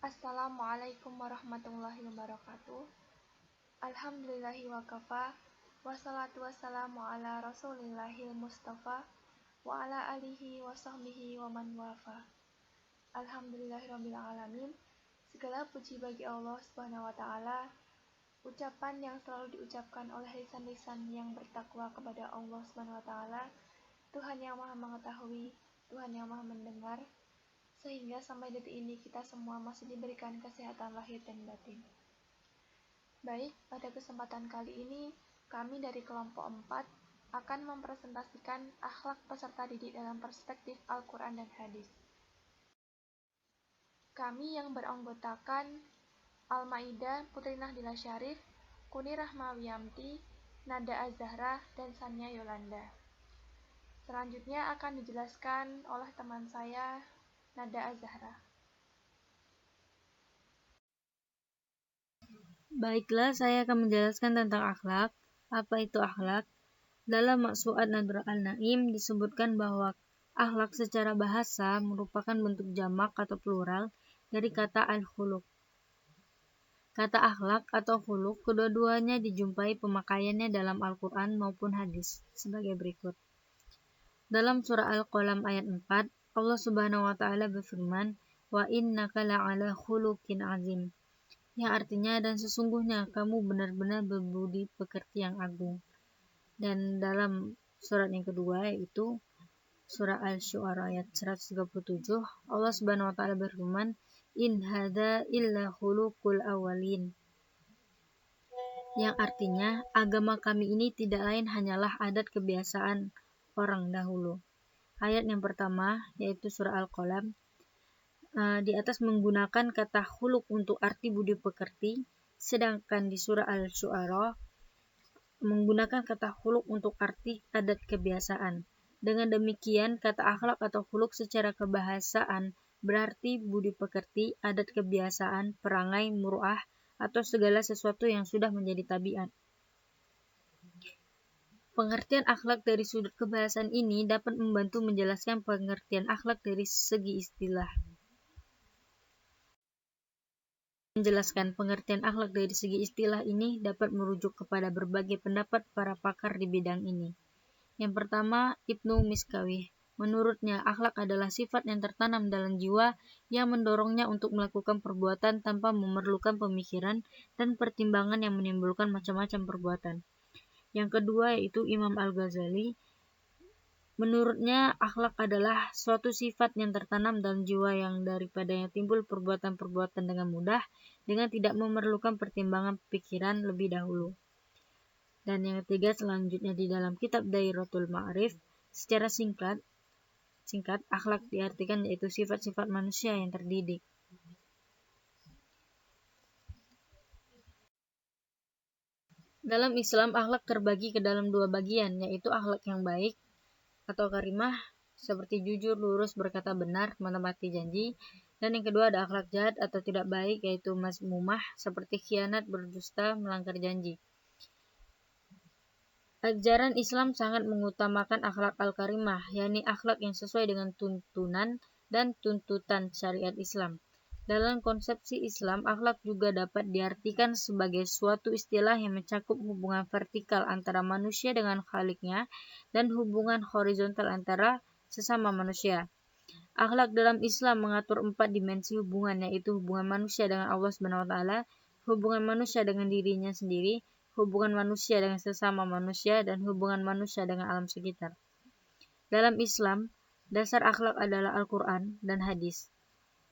Assalamualaikum warahmatullahi wabarakatuh. Alhamdulillahi wa kafa. Wassalatu wassalamu ala rasulillahil mustafa wa ala alihi wa sahbihi wa man wafa. Alhamdulillahirabbil alamin. Segala puji bagi Allah Subhanahu wa taala. Ucapan yang selalu diucapkan oleh lisan-lisan yang bertakwa kepada Allah Subhanahu wa taala, Tuhan yang Maha mengetahui, Tuhan yang Maha mendengar, sehingga sampai detik ini kita semua masih diberikan kesehatan lahir dan batin. Baik, pada kesempatan kali ini kami dari kelompok 4 akan mempresentasikan akhlak peserta didik dalam perspektif Al-Quran dan Hadis. Kami yang beranggotakan Al-Maidah Putri Nahdila Syarif, Kuni Rahmawiyamti, Nada Az-Zahra, dan Sanya Yolanda. Selanjutnya akan dijelaskan oleh teman saya, Nada Az-Zahra. Baiklah, saya akan menjelaskan tentang akhlak. Apa itu akhlak? Dalam Maqsu'at Nadhr al-Naim disebutkan bahwa akhlak secara bahasa merupakan bentuk jamak atau plural dari kata al-khuluq. Kata akhlak atau khuluq kedua-duanya dijumpai pemakaiannya dalam Al-Quran maupun hadis sebagai berikut. Dalam surah Al-Qalam ayat 4, Allah Subhanahu wa taala berfirman, "Wa innaka la'ala khuluqin azim." Yang artinya, dan sesungguhnya kamu benar-benar berbudi pekerti yang agung. Dan dalam surat yang kedua, yaitu surah Al-Syu'ara ayat 137, Allah Subhanahu wa taala berfirman, "In hadza illa khuluqul awwalin." Yang artinya, agama kami ini tidak lain hanyalah adat kebiasaan orang dahulu. Ayat yang pertama, yaitu surah Al-Qalam, di atas menggunakan kata khuluq untuk arti budi pekerti, sedangkan di surah Al-Syu'ara menggunakan kata khuluq untuk arti adat kebiasaan. Dengan demikian, kata akhlak atau khuluq secara kebahasaan berarti budi pekerti, adat kebiasaan, perangai, muru'ah, atau segala sesuatu yang sudah menjadi tabiat. Pengertian akhlak dari sudut kebahasaan ini dapat membantu menjelaskan pengertian akhlak dari segi istilah. Menjelaskan pengertian akhlak dari segi istilah ini dapat merujuk kepada berbagai pendapat para pakar di bidang ini. Yang pertama, Ibnu Miskawih. Menurutnya, akhlak adalah sifat yang tertanam dalam jiwa yang mendorongnya untuk melakukan perbuatan tanpa memerlukan pemikiran dan pertimbangan yang menimbulkan macam-macam perbuatan. Yang kedua yaitu Imam Al-Ghazali. Menurutnya, akhlak adalah suatu sifat yang tertanam dalam jiwa yang daripadanya timbul perbuatan-perbuatan dengan mudah, dengan tidak memerlukan pertimbangan pikiran lebih dahulu. Dan yang ketiga selanjutnya di dalam kitab Dairatul Ma'arif, secara singkat, akhlak diartikan yaitu sifat-sifat manusia yang terdidik. Dalam Islam, akhlak terbagi ke dalam dua bagian, yaitu akhlak yang baik atau karimah, seperti jujur, lurus, berkata benar, menepati janji. Dan yang kedua ada akhlak jahat atau tidak baik, yaitu mazmumah, seperti khianat, berdusta, melanggar janji. Ajaran Islam sangat mengutamakan akhlak al-karimah, yakni akhlak yang sesuai dengan tuntunan dan tuntutan syariat Islam. Dalam konsepsi Islam, akhlak juga dapat diartikan sebagai suatu istilah yang mencakup hubungan vertikal antara manusia dengan Khaliknya dan hubungan horizontal antara sesama manusia. Akhlak dalam Islam mengatur 4 dimensi hubungan, yaitu hubungan manusia dengan Allah SWT, hubungan manusia dengan dirinya sendiri, hubungan manusia dengan sesama manusia, dan hubungan manusia dengan alam sekitar. Dalam Islam, dasar akhlak adalah Al-Quran dan hadis.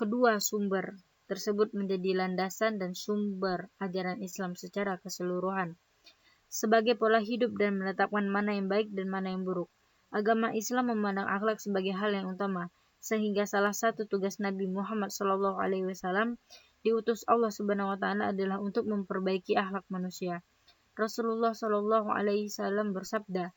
Kedua sumber tersebut menjadi landasan dan sumber ajaran Islam secara keseluruhan. Sebagai pola hidup dan menetapkan mana yang baik dan mana yang buruk. Agama Islam memandang akhlak sebagai hal yang utama, sehingga salah satu tugas Nabi Muhammad SAW diutus Allah Subhanahu wa taala adalah untuk memperbaiki akhlak manusia. Rasulullah SAW bersabda,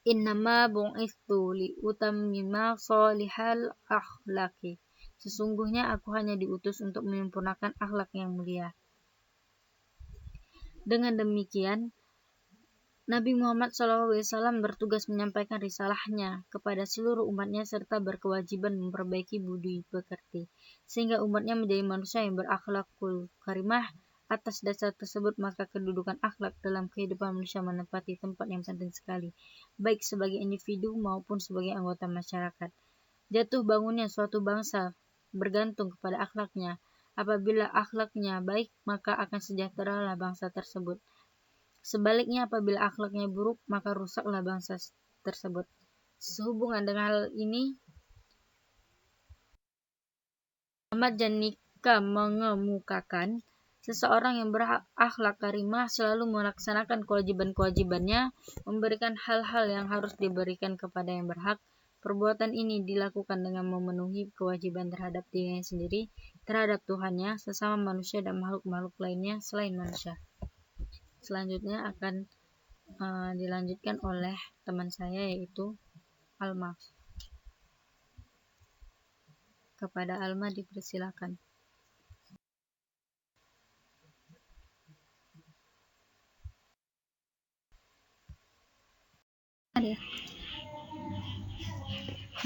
"Innama bu'itsu liutammima shalihal akhlaqi." Sesungguhnya aku hanya diutus untuk menyempurnakan akhlak yang mulia. Dengan demikian, Nabi Muhammad SAW bertugas menyampaikan risalahnya kepada seluruh umatnya serta berkewajiban memperbaiki budi pekerti, sehingga umatnya menjadi manusia yang berakhlakul karimah. Atas dasar tersebut, maka kedudukan akhlak dalam kehidupan manusia menempati tempat yang penting sekali, baik sebagai individu maupun sebagai anggota masyarakat. Jatuh bangunnya suatu bangsa bergantung kepada akhlaknya. Apabila akhlaknya baik, maka akan sejahteralah bangsa tersebut. Sebaliknya, apabila akhlaknya buruk, maka rusaklah bangsa tersebut. Sehubungan dengan hal ini, Ahmad Janika mengemukakan seseorang yang berakhlak karimah selalu melaksanakan kewajiban-kewajibannya, memberikan hal-hal yang harus diberikan kepada yang berhak. Perbuatan ini dilakukan dengan memenuhi kewajiban terhadap dirinya sendiri, terhadap Tuhannya, sesama manusia, dan makhluk-makhluk lainnya selain manusia. Selanjutnya akan dilanjutkan oleh teman saya, yaitu Alma. Kepada Alma dipersilakan.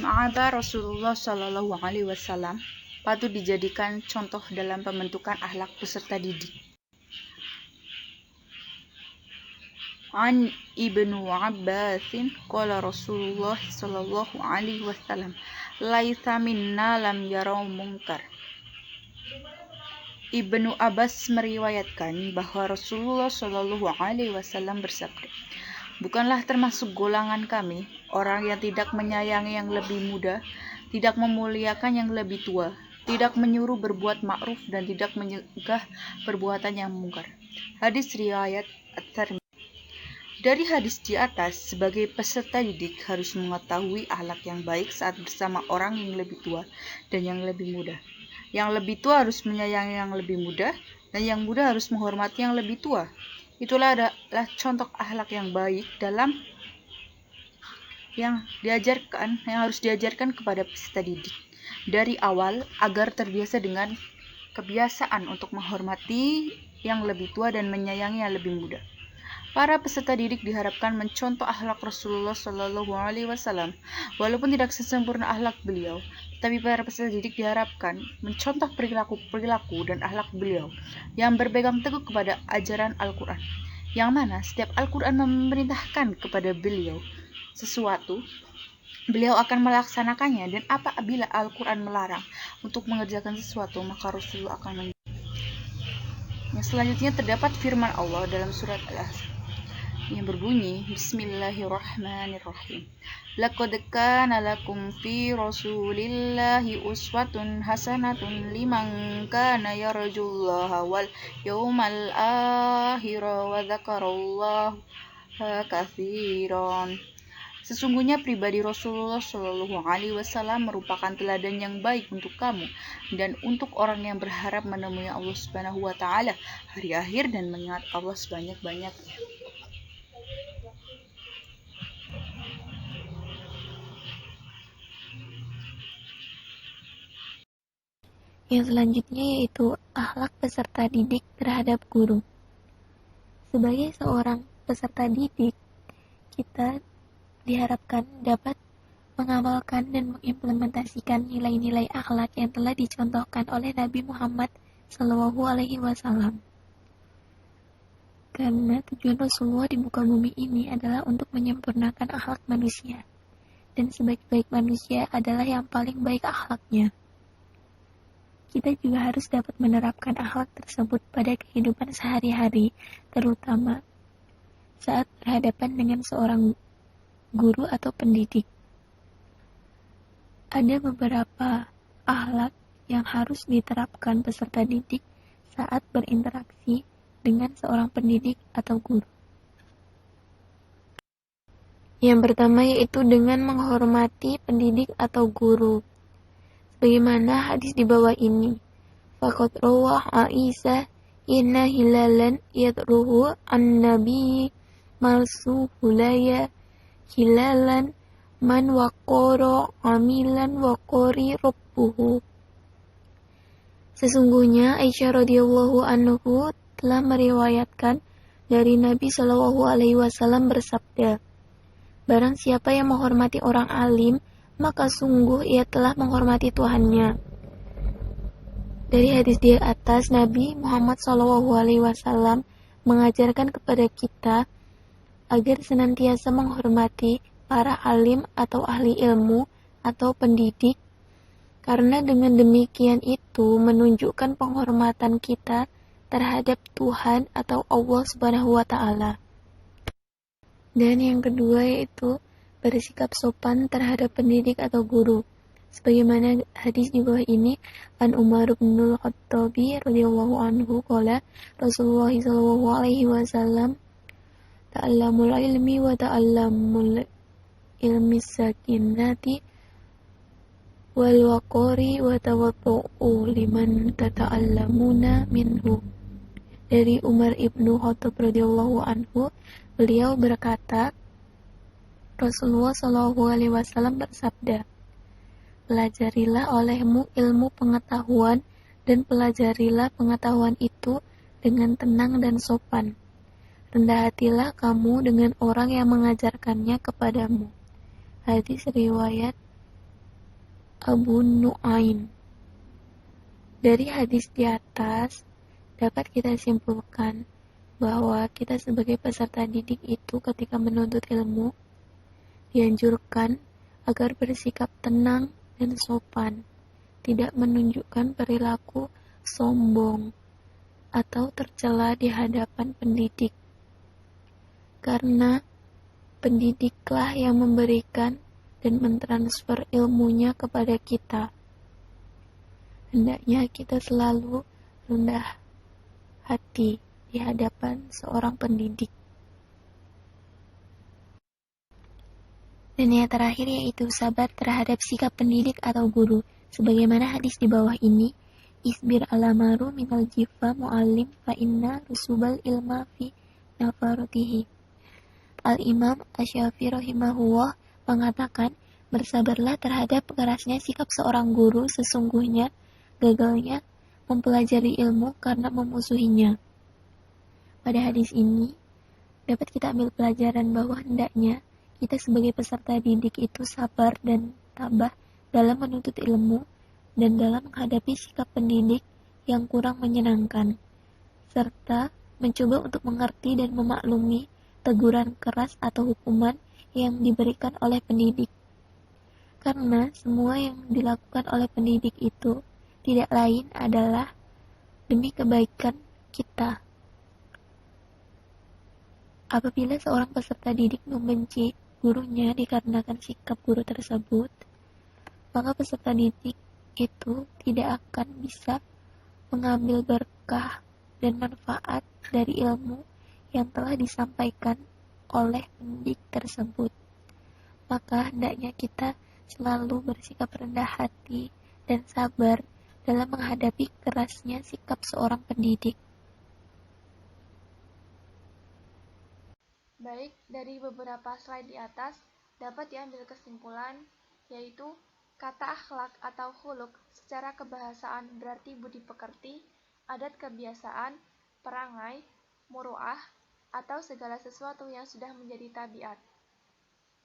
Ma'aba Rasulullah Shallallahu Alaihi Wasallam patut dijadikan contoh dalam pembentukan akhlak peserta didik. An Ibnu Abbasin qala Rasulullah Shallallahu Alaihi Wasallam laisa minna lam yarau munkar. Ibnu Abbas meriwayatkan bahwa Rasulullah Shallallahu Alaihi Wasallam bersabda, bukanlah termasuk golongan kami orang yang tidak menyayangi yang lebih muda, tidak memuliakan yang lebih tua, tidak menyuruh berbuat ma'ruf, dan tidak mencegah perbuatan yang mungkar. Hadis riwayat At-Tirmidzi. Dari hadis di atas, sebagai peserta didik harus mengetahui akhlak yang baik saat bersama orang yang lebih tua dan yang lebih muda. Yang lebih tua harus menyayangi yang lebih muda, dan yang muda harus menghormati yang lebih tua. Itulah adalah contoh akhlak yang baik dalam yang harus diajarkan kepada peserta didik dari awal agar terbiasa dengan kebiasaan untuk menghormati yang lebih tua dan menyayangi yang lebih muda. Para peserta didik diharapkan mencontoh akhlak Rasulullah Shallallahu Alaihi Wasallam, walaupun tidak sesempurna akhlak beliau, tapi para peserta didik diharapkan mencontoh perilaku dan akhlak beliau yang berpegang teguh kepada ajaran Al-Quran, yang mana setiap Al-Quran memerintahkan kepada beliau sesuatu, beliau akan melaksanakannya, dan apabila Al-Quran melarang untuk mengerjakan sesuatu, maka Rasulullah akan Yang selanjutnya terdapat firman Allah dalam surat Al-Ahzab yang berbunyi, Bismillahirrahmanirrahim. Laqad kana lakum fi Rasulillahi uswatun hasanatun liman kana yarjullaha wal yawmal akhir wa dzakarallaha katsiran. Sesungguhnya pribadi Rasulullah Shallallahu Alaihi Wasallam merupakan teladan yang baik untuk kamu dan untuk orang yang berharap menemui Allah Subhanahu Wa Taala hari akhir dan mengingat Allah sebanyak-banyaknya. Yang selanjutnya yaitu akhlak peserta didik terhadap guru. Sebagai seorang peserta didik, kita diharapkan dapat mengamalkan dan mengimplementasikan nilai-nilai akhlak yang telah dicontohkan oleh Nabi Muhammad SAW. Karena tujuan Rasulullah di muka bumi ini adalah untuk menyempurnakan akhlak manusia, dan sebaik-baik manusia adalah yang paling baik akhlaknya. Kita juga harus dapat menerapkan akhlak tersebut pada kehidupan sehari-hari, terutama saat berhadapan dengan seorang guru atau pendidik. Ada beberapa akhlak yang harus diterapkan peserta didik saat berinteraksi dengan seorang pendidik atau guru. Yang pertama yaitu dengan menghormati pendidik atau guru. Sebagaimana hadis di bawah ini. Faqad rawah Aisyah inna hilalan yadruhu an-nabi malsuhulaya hilalan man waqara amilan waqari rabbuhu. Sesungguhnya Aisyah radhiyallahu anhu telah meriwayatkan Dari Nabi Shallallahu Alaihi Wasallam bersabda, barang siapa yang menghormati orang alim, maka sungguh ia telah menghormati Tuhannya. Dari hadis di atas, Nabi Muhammad Shallallahu Alaihi Wasallam mengajarkan kepada kita agar senantiasa menghormati para alim atau ahli ilmu atau pendidik, karena dengan demikian itu menunjukkan penghormatan kita terhadap Tuhan atau Allah Subhanahu wa Ta'ala. Dan yang kedua yaitu bersikap sopan terhadap pendidik atau guru. Sebagaimana hadis di bawah ini, an Umar bin Khattabi radhiyallahu anhu qala Rasulullah sallallahu alaihi wasallam ta'allamul ilmi wa ta'allamul ilmi sakinati wal waqari wa tawaddu'u liman tata'allamuna minhu. Dari Umar ibnu Khattab radhiyallahu anhu, beliau berkata, Rasulullah Shallallahu Alaihi Wasallam bersabda, pelajarilah olehmu ilmu pengetahuan dan pelajarilah pengetahuan itu dengan tenang dan sopan. Rendah hatilah kamu dengan orang yang mengajarkannya kepadamu. Hadis riwayat Abu Nu'aim. Dari hadis di atas dapat kita simpulkan bahwa kita sebagai peserta didik itu ketika menuntut ilmu dianjurkan agar bersikap tenang dan sopan, tidak menunjukkan perilaku sombong atau tercela di hadapan pendidik, karena pendidiklah yang memberikan dan mentransfer ilmunya kepada kita. Hendaknya kita selalu rendah hati di hadapan seorang pendidik. Dan yang terakhir yaitu sabar terhadap sikap pendidik atau guru. Sebagaimana hadis di bawah ini, isbir ala maru minal jifa mu'allim fa inna rusubal ilma fi nafaratihi. Al-Imam Asy-Syafi'i rahimahullah mengatakan, bersabarlah terhadap kerasnya sikap seorang guru, sesungguhnya gagalnya mempelajari ilmu karena memusuhinya. Pada hadis ini, dapat kita ambil pelajaran bahwa hendaknya kita sebagai peserta didik itu sabar dan tabah dalam menuntut ilmu dan dalam menghadapi sikap pendidik yang kurang menyenangkan, serta mencoba untuk mengerti dan memaklumi teguran keras atau hukuman yang diberikan oleh pendidik. Karena semua yang dilakukan oleh pendidik itu tidak lain adalah demi kebaikan kita. Apabila seorang peserta didik membenci gurunya dikarenakan sikap guru tersebut, maka peserta didik itu tidak akan bisa mengambil berkah dan manfaat dari ilmu yang telah disampaikan oleh pendidik tersebut. Maka hendaknya kita selalu bersikap rendah hati dan sabar dalam menghadapi kerasnya sikap seorang pendidik. Baik, dari beberapa slide di atas dapat diambil kesimpulan, yaitu kata akhlak atau khuluk secara kebahasaan berarti budi pekerti, adat kebiasaan, perangai, muru'ah, atau segala sesuatu yang sudah menjadi tabiat.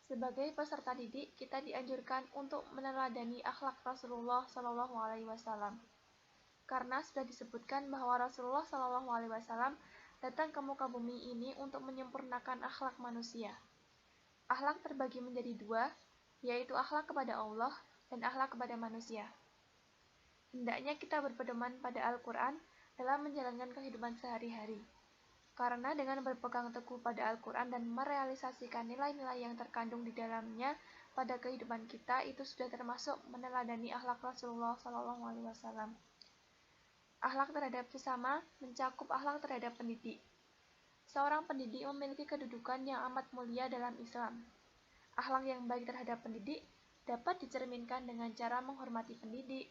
Sebagai peserta didik, kita dianjurkan untuk meneladani akhlak Rasulullah SAW. Karena sudah disebutkan bahwa Rasulullah SAW datang ke muka bumi ini untuk menyempurnakan akhlak manusia. Akhlak terbagi menjadi dua, yaitu akhlak kepada Allah dan akhlak kepada manusia. Hendaknya kita berpedoman pada Al-Quran dalam menjalankan kehidupan sehari-hari. Karena dengan berpegang teguh pada Al-Quran dan merealisasikan nilai-nilai yang terkandung di dalamnya pada kehidupan kita, itu sudah termasuk meneladani akhlak Rasulullah SAW. Akhlak terhadap sesama mencakup akhlak terhadap pendidik. Seorang pendidik memiliki kedudukan yang amat mulia dalam Islam. Akhlak yang baik terhadap pendidik dapat dicerminkan dengan cara menghormati pendidik,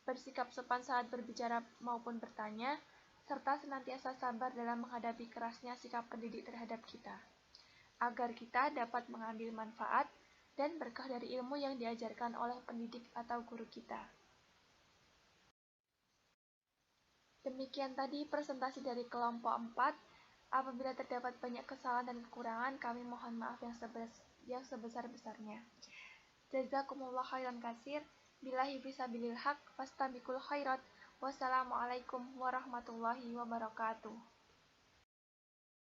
bersikap sopan saat berbicara maupun bertanya, serta senantiasa sabar dalam menghadapi kerasnya sikap pendidik terhadap kita, agar kita dapat mengambil manfaat dan berkah dari ilmu yang diajarkan oleh pendidik atau guru kita. Demikian tadi presentasi dari kelompok 4 Apabila terdapat banyak kesalahan dan kekurangan, kami mohon maaf yang sebesar-besarnya. Jazakumullah khairan katsir. Billahi fisabilil haq, fastabiqul khairat. Wassalamualaikum warahmatullahi wabarakatuh.